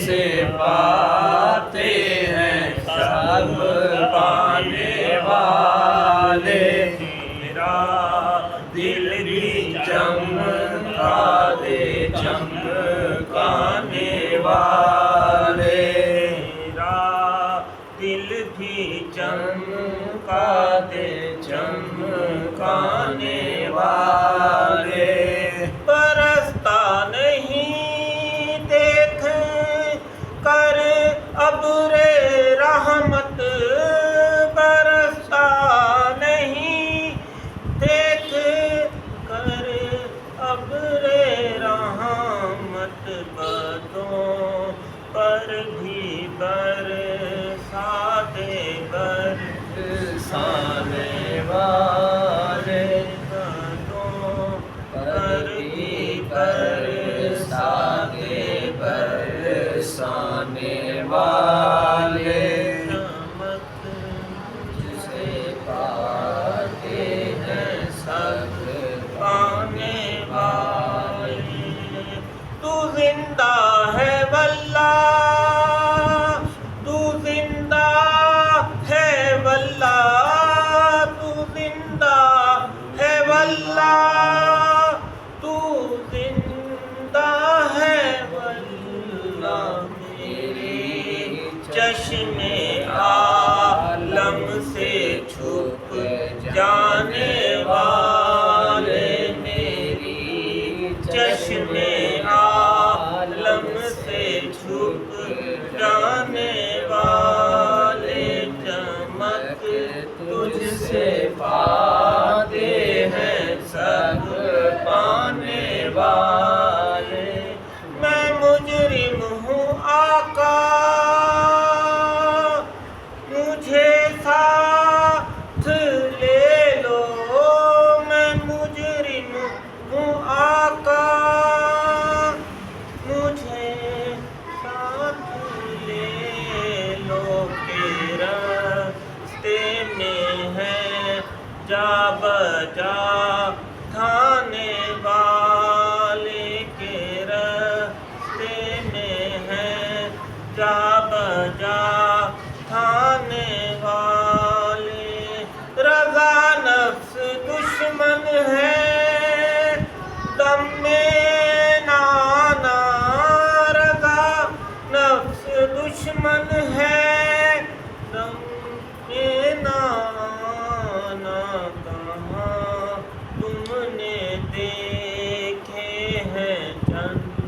سے پاتے ہیں سب پانے والے، میرا دل بھی چمکا دے چمکانے والے، میرا دل بھی چمکا دے چمکانے والے، برستا نہیں دیکھ کر ابر رحمت، برستا نہیں دیکھ کر ابر رحمت، بدوں پر بھی برسا دے برسانے والے، بدوں پر بھی برسا دے برسانے والے، چمک جسے پاتے ہیں سب پانے والے، تو زندہ ہے واللہ، تو زندہ ہے واللہ، تو زندہ ہے واللہ، تو زندہ ہے واللہ، میری چشم عالم سے چھپ جانے والے، میری چشم عالم سے چھپ جانے والے، چمک تجھ سے پاتے ہیں سب پانے والے، میں مجرم ہوں آقا مجھے ساتھ لے لو، میں مجرم ہوں آقا مجھے ساتھ لے لو، کہ راستے میں ہے جا بجا تھانے والے، کے راستے میں ہے جا بجا تھانے والے، رضا نفس دشمن ہے دم میں نانا، رضا نفس دشمن ہے دم میں نانا، کہاں تم نے دیکھے ہیں چند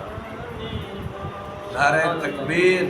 آنے والے، نعرہ تکبیر۔